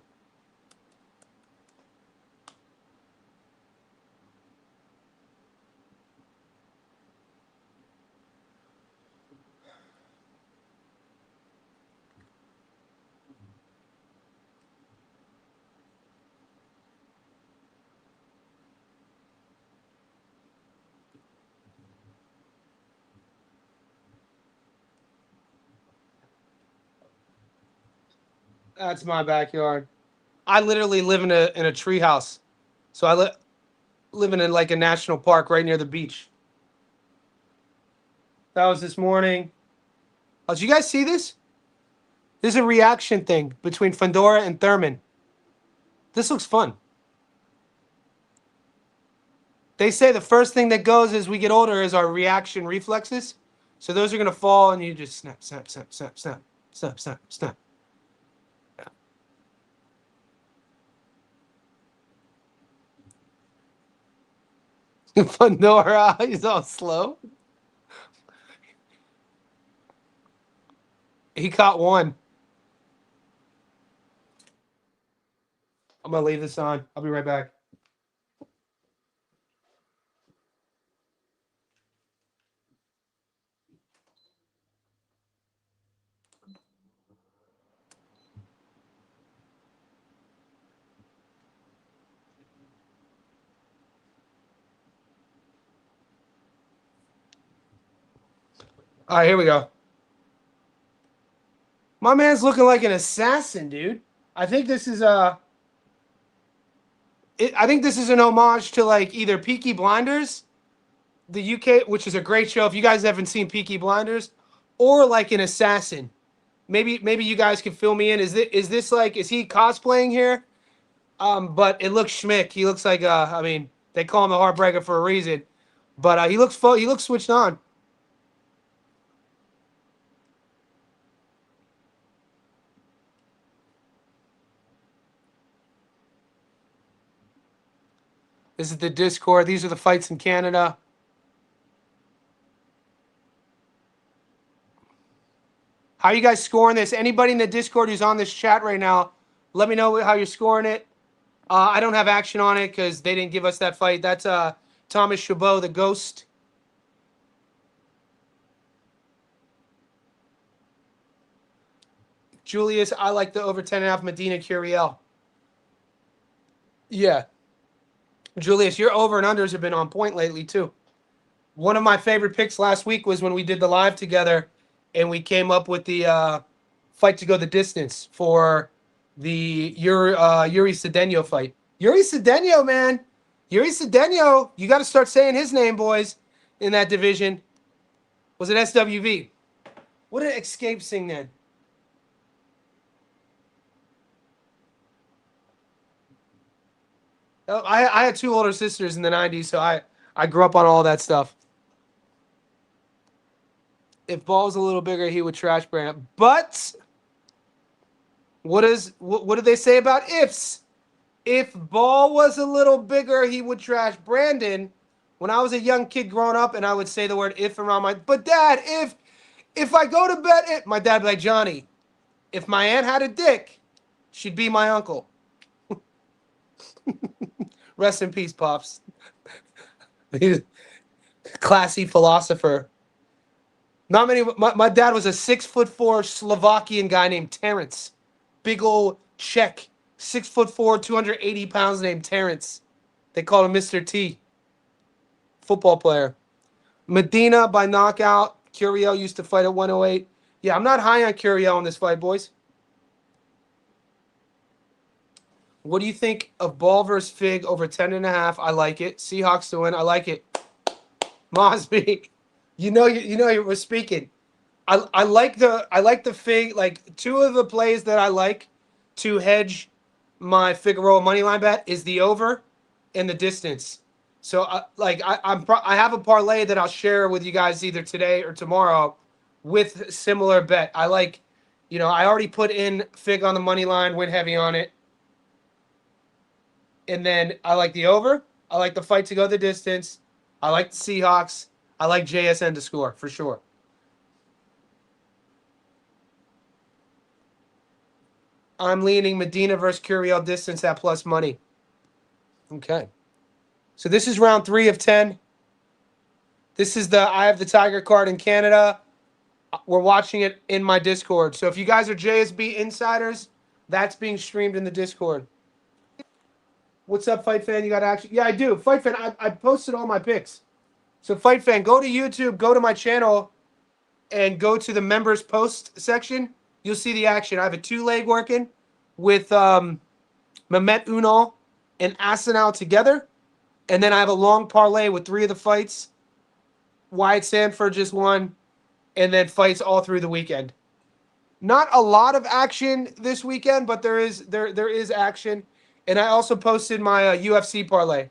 [SPEAKER 1] That's my backyard. I literally live in a tree house. So I living in like a national park right near the beach. That was this morning. Oh, did you guys see this? There's a reaction thing between Fundora and Thurman. This looks fun. They say the first thing that goes as we get older is our reaction reflexes. So those are going to fall and you just snap, snap, snap, snap, snap, snap, snap, snap. Fundora, he's all slow. He caught one. I'm going to leave this on. I'll be right back. All right, here we go. My man's looking like an assassin, dude. I think this is I think this is an homage to like either Peaky Blinders, the UK, which is a great show. If you guys haven't seen Peaky Blinders, or like an assassin. Maybe you guys can fill me in. Is this like, is he cosplaying here? But it looks schmick. He looks like I mean, they call him the Heartbreaker for a reason. But he looks switched on. This is the Discord. These are the fights in Canada. How are you guys scoring this? Anybody in the Discord who's on this chat right now, let me know how you're scoring it. I don't have action on it because they didn't give us that fight. That's Thomas Chabot, the Ghost. Julius, I like the over 10.5 Medina Curiel. Yeah. Julius, your over and unders have been on point lately, too. One of my favorite picks last week was when we did the live together and we came up with the fight to go the distance for the Yuri Cedeno fight. Yuri Cedeno, man. Yuri Cedeno. You got to start saying his name, boys, in that division. Was it SWV? What did Escape sing then? Oh, I had two older sisters in the 90s, so I grew up on all that stuff. If Ball's a little bigger, he would trash Brandon. But what do they say about ifs? If Ball was a little bigger, he would trash Brandon. When I was a young kid growing up, and I would say the word if around but Dad, if I go to bed, my dad would be like, Johnny, if my aunt had a dick, she'd be my uncle. Rest in peace, Pops. Classy philosopher. Not many. My dad was a 6'4" Slovakian guy named Terrence. Big old Czech 6'4", 280 pounds, named Terrence. They call him Mr. T. Football player. Medina by knockout. Curiel used to fight at 108. Yeah, I'm not high on Curiel in this fight, boys. What do you think of Ball versus Fig over 10.5? I like it. Seahawks to win. I like it. Mosby, we're speaking. I like the Fig. Like, two of the plays that I like to hedge my Figueroa money line bet is the over and the distance. So I have a parlay that I'll share with you guys either today or tomorrow with similar bet. I like, I already put in Fig on the money line, went heavy on it. And then I like the over. I like the fight to go the distance. I like the Seahawks. I like JSN to score for sure. I'm leaning Medina versus Curiel distance at plus money. Okay. So this is round 3 of 10. This is the I Have the Tiger card in Canada. We're watching it in my Discord. So if you guys are JSB insiders, that's being streamed in the Discord. What's up, Fight Fan? You got action? Yeah, I do. Fight Fan, I posted all my picks. So Fight Fan, go to YouTube, go to my channel, and go to the members post section. You'll see the action. I have a 2-leg working with Mehmet Unal and Asanal together. And then I have a long parlay with 3 of the fights. Wyatt Sanford just won. And then fights all through the weekend. Not a lot of action this weekend, but there is action. And I also posted my UFC parlay.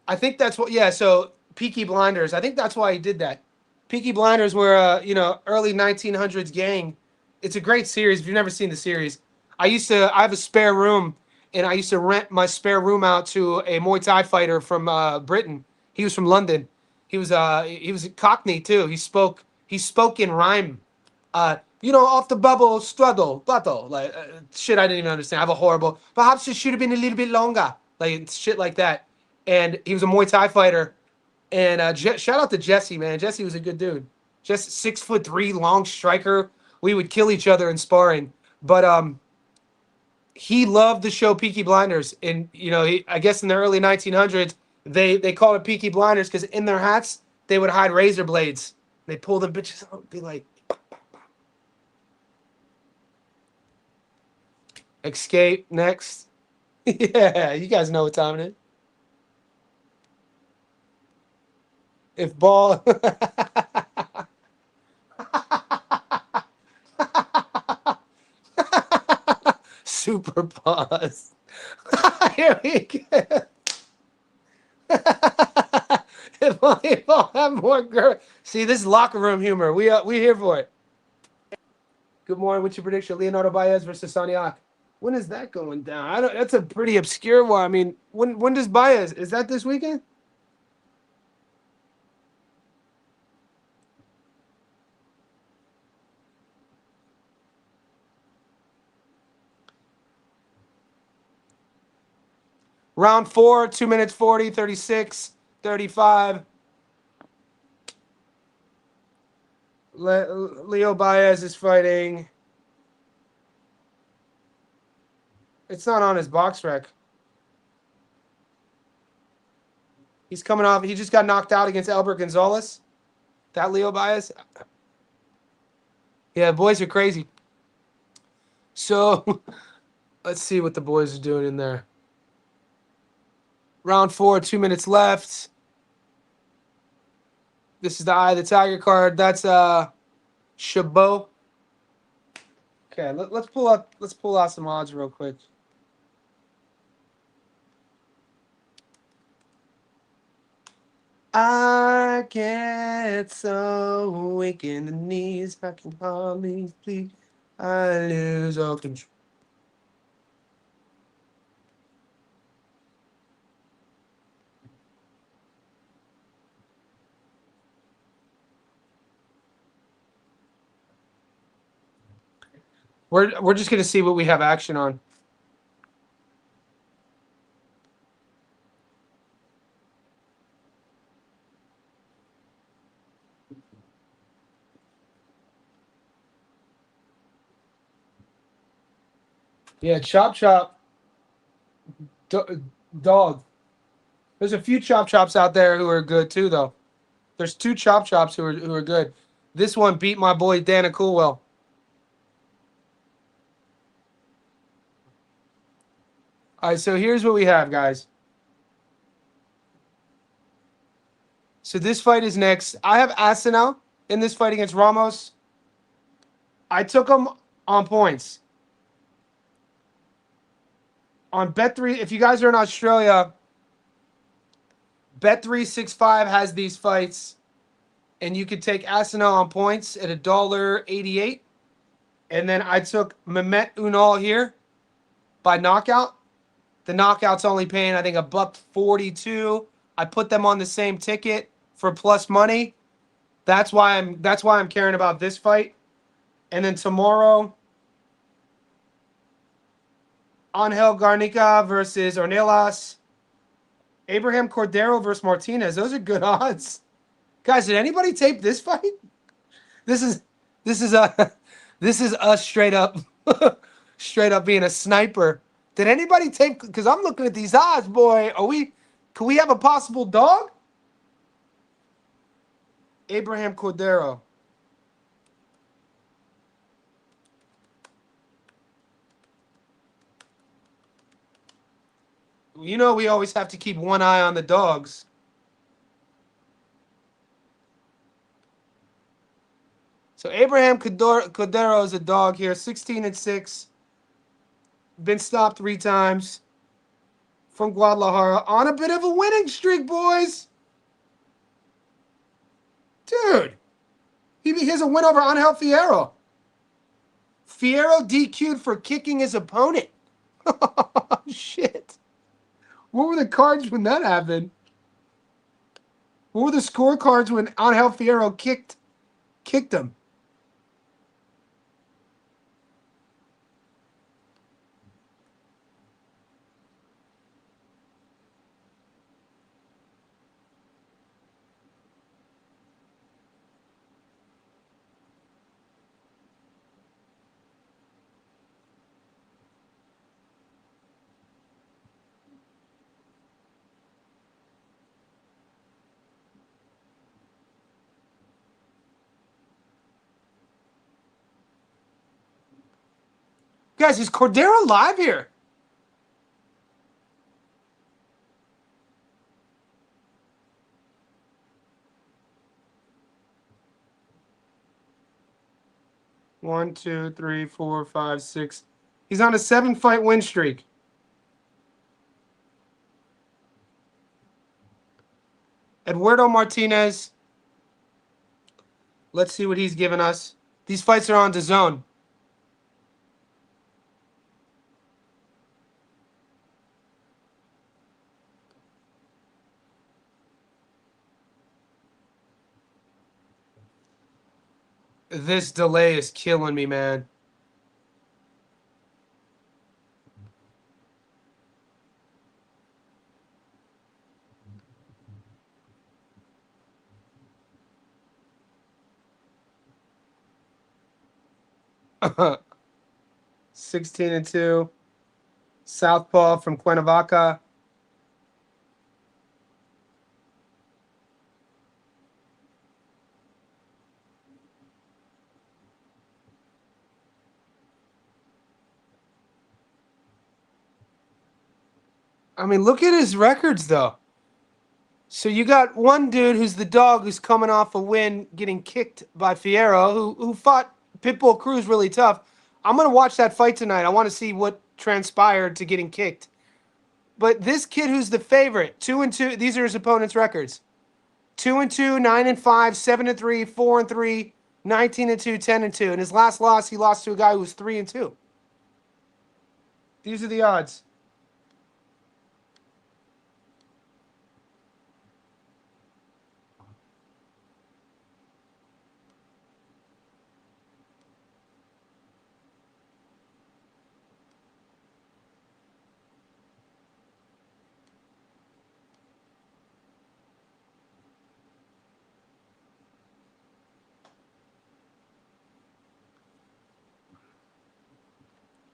[SPEAKER 1] I think that's what, yeah, so Peaky Blinders. I think that's why he did that. Peaky Blinders were, early 1900s gang. It's a great series. If you've never seen the series, I have a spare room, and I used to rent my spare room out to a Muay Thai fighter from Britain. He was from London. He was a Cockney too. He spoke in rhyme. Off the bubble, struggle, battle, like shit I didn't even understand. I have a horrible. Perhaps it should have been a little bit longer, like shit like that. And he was a Muay Thai fighter. And shout out to Jesse, man. Jesse was a good dude. Just 6'3", long striker. We would kill each other in sparring. But he loved the show Peaky Blinders. And I guess in the early 1900s, they called it Peaky Blinders because in their hats they would hide razor blades. They pull the bitches out and be like, Escape next. Yeah, you guys know what time it is. If Ball. Super pause. Here we go. if I'll have more girl. See, this is locker room humor. We here for it. Good morning. What's your prediction? Leonardo Baez versus Saniak. When is that going down? I don't. That's a pretty obscure one. I mean, when does Baez? Is that this weekend? Round 4, 2 minutes 40, 36, 35. Leo Baez is fighting. It's not on his box rec. He's coming off. He just got knocked out against Albert Gonzalez. That Leo Baez. Yeah, boys are crazy. So let's see what the boys are doing in there. Round 4, 2 minutes left. This is the Eye of the Tiger card. That's Chabot. Okay, let's pull out some odds real quick. I get so weak in the knees, I can hardly speak. I lose all control. We're just gonna see what we have action on. Yeah, Chop Chop. Dog. There's a few Chop Chops out there who are good too, though. There's two Chop Chops who are good. This one beat my boy Dana Coolwell. All right, so here's what we have, guys. So this fight is next. I have Asenal in this fight against Ramos. I took him on points. On Bet3, if you guys are in Australia, Bet365 has these fights, and you could take Asenal on points at $1.88. And then I took Mehmet Unal here by knockout. The knockout's only paying, I think, $1.42. I put them on the same ticket for plus money. That's why I'm caring about this fight. And then tomorrow, Angel Garnica versus Ornelas. Abraham Cordero versus Martinez. Those are good odds. Guys, did anybody tape this fight? This is a this is us straight up straight up being a sniper. Did anybody tape? Because I'm looking at these odds, boy. Can we have a possible dog? Abraham Cordero. You know we always have to keep one eye on the dogs. So Abraham Cordero is a dog here, 16-6. Been stopped 3 times from Guadalajara on a bit of a winning streak, boys. Dude, he has a win over Angel Fierro. Fierro DQ'd for kicking his opponent. Shit. What were the cards when that happened? What were the scorecards when Angel Fierro kicked him? Guys, is Cordero live here? One, two, three, four, five, six. He's on a 7-fight win streak. Eduardo Martinez. Let's see what he's given us. These fights are on DAZN. This delay is killing me, man. $16-2. Southpaw from Cuernavaca. I mean, look at his records, though. So you got one dude who's the dog who's coming off a win, getting kicked by Fierro, who fought Pitbull Cruz really tough. I'm gonna watch that fight tonight. I want to see what transpired to getting kicked. But this kid who's the favorite, 2-2. These are his opponent's records: 2-2, 9-5, 7-3, 4-3, 19-2, 10-2. In his last loss, he lost to a guy who was 3-2. These are the odds.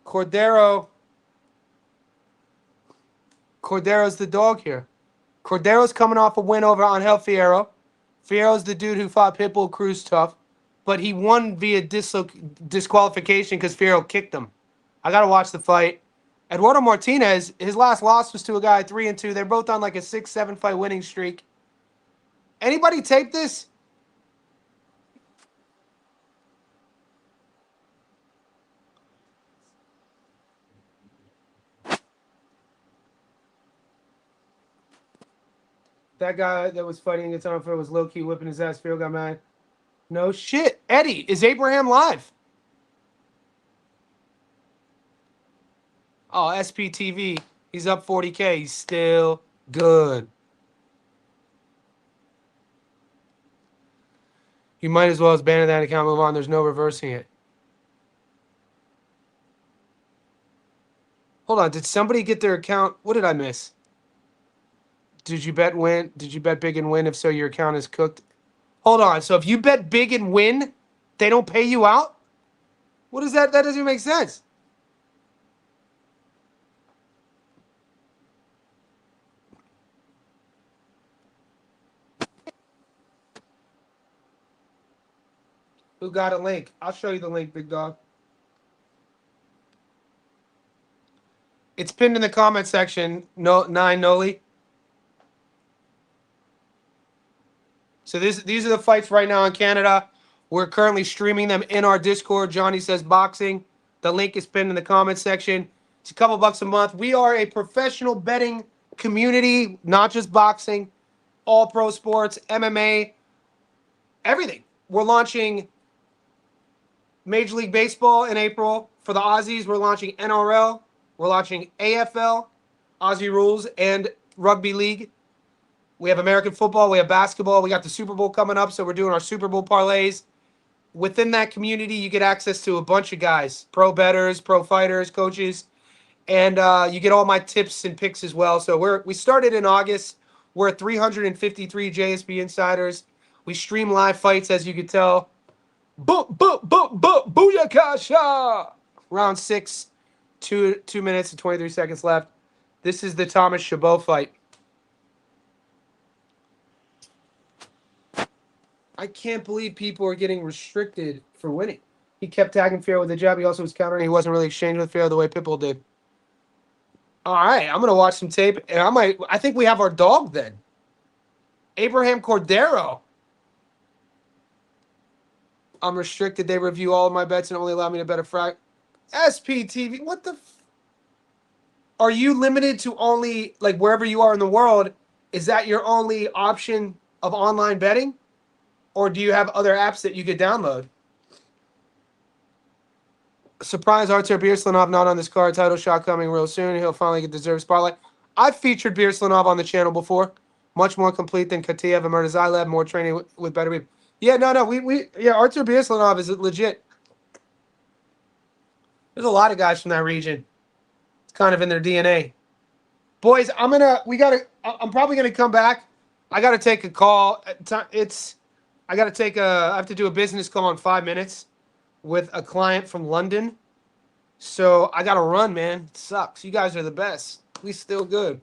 [SPEAKER 1] Cordero Cordero's the dog here. Cordero's coming off a win over Angel Fierro. Fierro's the dude who fought Pitbull Cruz tough, but he won via disqualification because Fierro kicked him. I got to watch the fight. Eduardo Martinez, his last loss was to a guy 3-2. They're both on like a 6-7 fight winning streak. Anybody tape this? That guy that was fighting against Arnold was low-key whipping his ass. Fierro got mad. No shit. Eddie, is Abraham live? Oh, SPTV. He's up 40K. He's still good. You might as well as ban that account, move on. There's no reversing it. Hold on. Did somebody get their account? What did I miss? Did you bet win? Did you bet big and win? If so, your account is cooked. Hold on. So if you bet big and win, they don't pay you out? What is that? That doesn't even make sense. Who got a link? I'll show you the link, big dog. It's pinned in the comment section. No, 9 Noli. So these are the fights right now in Canada. We're currently streaming them in our Discord. Johnny Says Boxing. The link is pinned in the comment section. It's a couple bucks a month. We are a professional betting community, not just boxing, all pro sports, MMA, everything. We're launching Major League Baseball in April. For the Aussies, we're launching NRL. We're launching AFL, Aussie Rules, and Rugby League. We have American football. We have basketball. We got the Super Bowl coming up, so we're doing our Super Bowl parlays. Within that community, you get access to a bunch of guys, pro bettors, pro fighters, coaches, and you get all my tips and picks as well. So we started in August. We're at 353 JSB insiders. We stream live fights, as you can tell. Booyakasha! Round 6, 2 minutes and 23 seconds left. This is the Thomas Chabot fight. I can't believe people are getting restricted for winning. He kept tagging Fierro with a jab. He also was countering. He wasn't really exchanging with Fierro the way Pitbull did. All right, I'm gonna watch some tape, and I think we have our dog then. Abraham Cordero. I'm restricted. They review all of my bets and only allow me to bet a frac. SPTV. What the? Are you limited to only like wherever you are in the world? Is that your only option of online betting? Or do you have other apps that you could download? Surprise, Artur Birslanov not on this card. Title shot coming real soon. He'll finally get deserved spotlight. I've featured Birslanov on the channel before. Much more complete than Katiev and Murtazaev. More training with better people. Yeah, no. Artur Birslanov is legit. There's a lot of guys from that region. It's kind of in their DNA. Boys, I'm probably gonna come back. I gotta take a call. I have to do a business call in 5 minutes with a client from London. So I got to run, man. It sucks. You guys are the best. We still good.